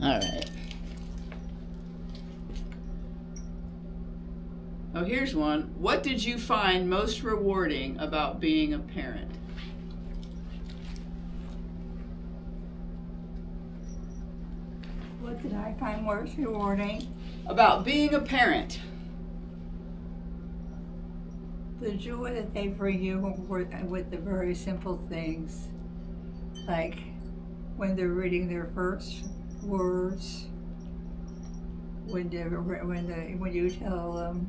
All right. Oh, here's one. What did you find most rewarding about being a parent? What did I find most rewarding? About being a parent. The joy that they bring you with the very simple things, like when they're reading their first words, when you tell them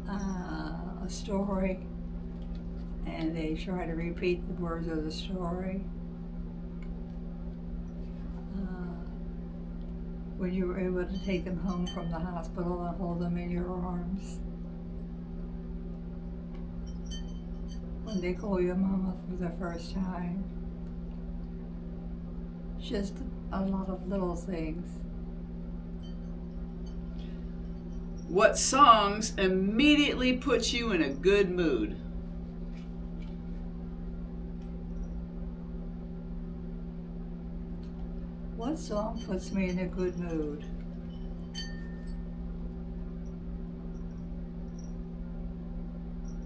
a story and they try to repeat the words of the story. When you were able to take them home from the hospital and hold them in your arms. When they call you mama for the first time. Just a lot of little things. What songs immediately put you in a good mood? What song puts me in a good mood?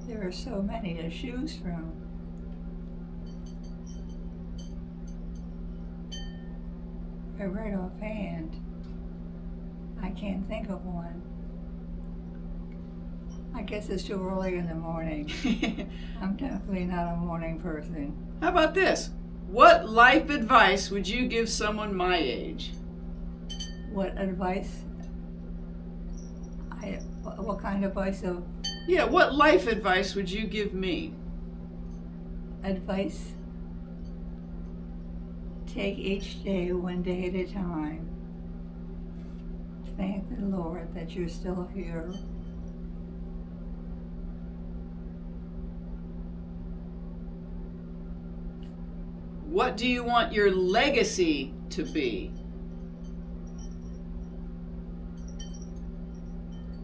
There are so many to choose from. Right offhand, I can't think of one. I guess it's too early in the morning. I'm definitely not a morning person. How about this? What life advice would you give someone my age? What advice? What kind of advice? Yeah, what life advice would you give me? Advice? Take each day one day at a time. Thank the Lord that you're still here. What do you want your legacy to be?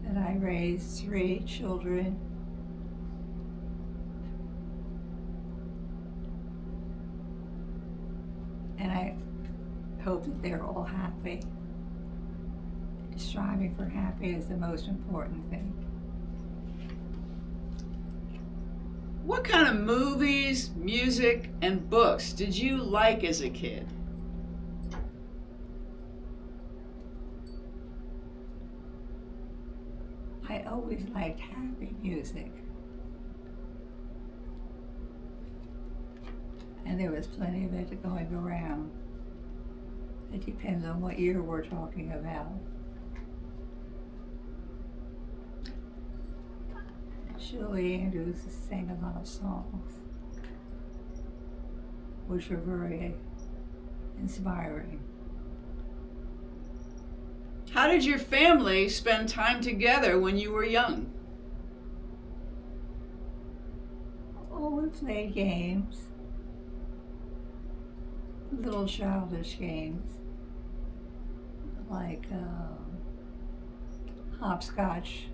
That I raised 3 children. And I hope that they're all happy. Striving for happy is the most important thing. What kind of movies, music, and books did you like as a kid? I always liked happy music. And there was plenty of it going around. It depends on what year we're talking about. Julie Andrews sang a lot of songs, which were very inspiring. How did your family spend time together when you were young? Oh, we played games, little childish games, like hopscotch,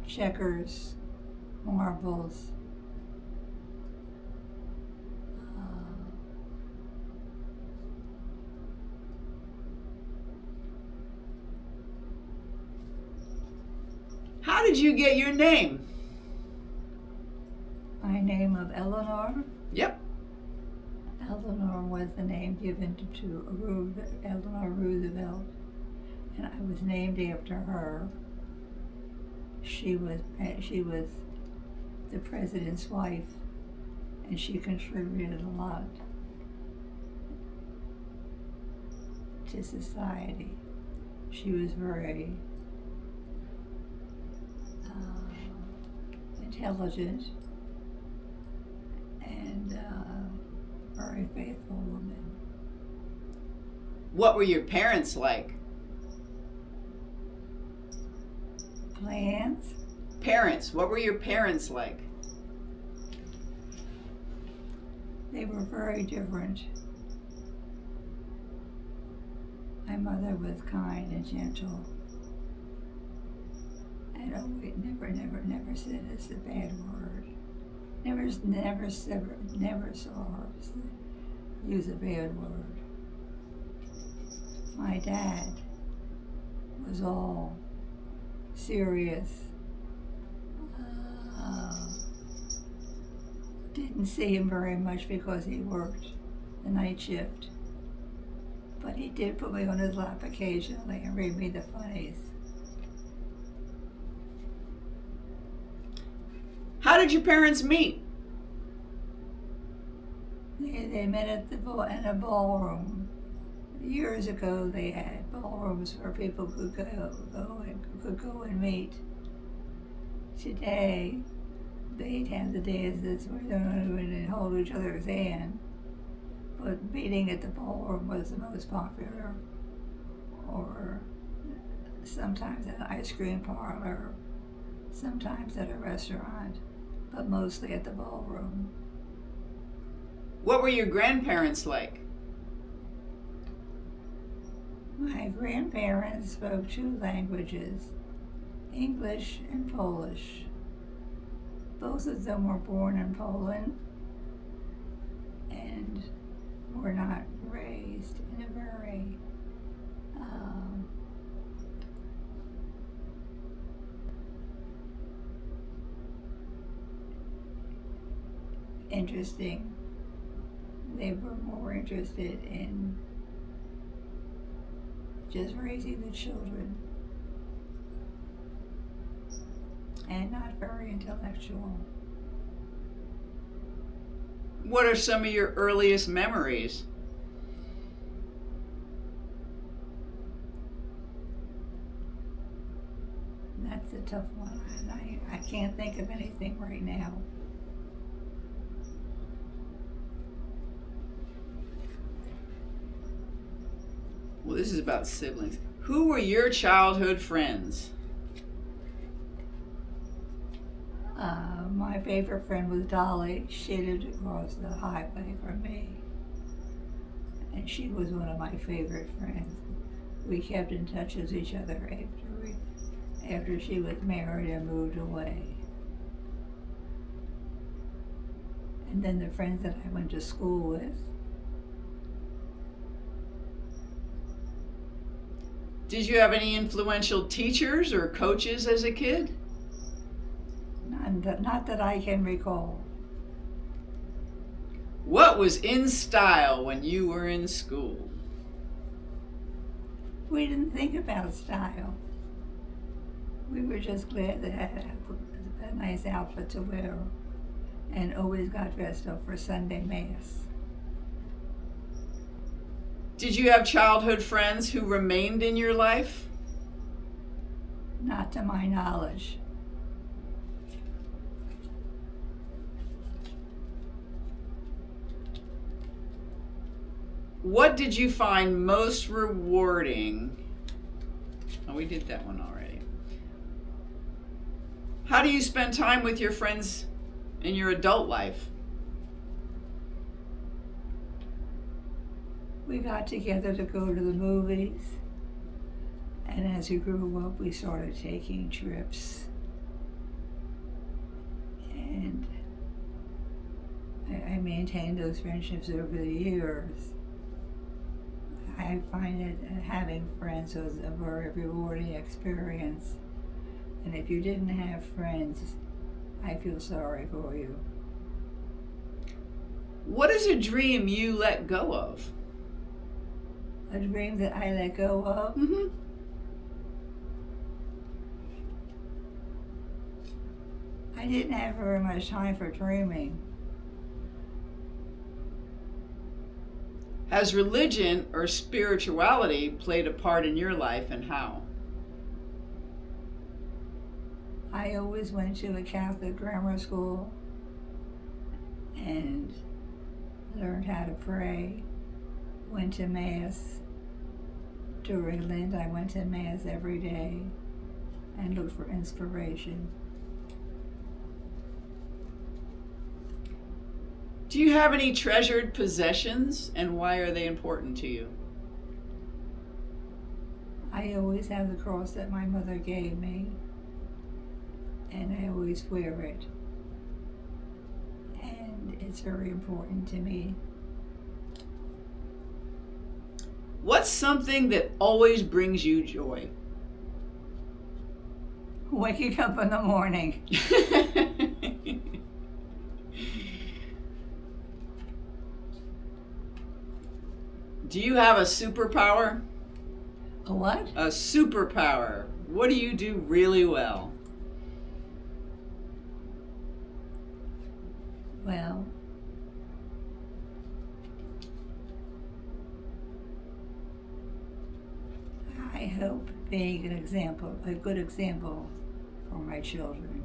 checkers, marbles. How did you get your name? My name of Eleanor. Yep. Eleanor was the name given to Eleanor Roosevelt, and I was named after her. She was the president's wife, and she contributed a lot to society. She was very intelligent and very faithful woman. What were your parents like? Plans? Parents. What were your parents like? They were very different. My mother was kind and gentle, and always never said us a bad word. Never saw her use a bad word. My dad was all serious. Didn't see him very much because he worked the night shift. But he did put me on his lap occasionally and read me the funnies. How did your parents meet? They met at in a ballroom. Years ago, they had ballrooms where people could go and meet. Today, they'd have the dances where they would hold each other's hand. But meeting at the ballroom was the most popular, or sometimes at an ice cream parlor, sometimes at a restaurant, but mostly at the ballroom. What were your grandparents like? My grandparents spoke 2 languages, English and Polish. Both of them were born in Poland and were not raised in a very interesting. They were more interested in just raising the children and not very intellectual. What are some of your earliest memories? That's a tough one. I can't think of anything right now. Well, this is about siblings. Who were your childhood friends? My favorite friend was Dolly. She lived across the highway from me. And she was one of my favorite friends. We kept in touch with each other after she was married and moved away. And then the friends that I went to school with. Did you have any influential teachers or coaches as a kid? Not that I can recall. What was in style when you were in school? We didn't think about style. We were just glad to have a nice outfit to wear and always got dressed up for Sunday Mass. Did you have childhood friends who remained in your life? Not to my knowledge. What did you find most rewarding? Oh, we did that one already. How do you spend time with your friends in your adult life? We got together to go to the movies, and as we grew up, we started taking trips. And I maintained those friendships over the years. I find that having friends was a very rewarding experience. And if you didn't have friends, I feel sorry for you. What is a dream you let go of? A dream that I let go of? Mm-hmm. I didn't have very much time for dreaming. Has religion or spirituality played a part in your life, and how? I always went to a Catholic grammar school and learned how to pray, went to Mass. During Lent, I went to Mass every day and looked for inspiration. Do you have any treasured possessions, and why are they important to you? I always have the cross that my mother gave me, and I always wear it. And it's very important to me. What's something that always brings you joy? Waking up in the morning. Do you have a superpower? A what? A superpower. What do you do really well? Well, I hope being a good example for my children.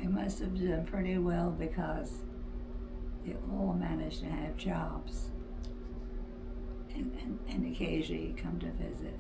I must have done pretty well because they all managed to have jobs and occasionally come to visit.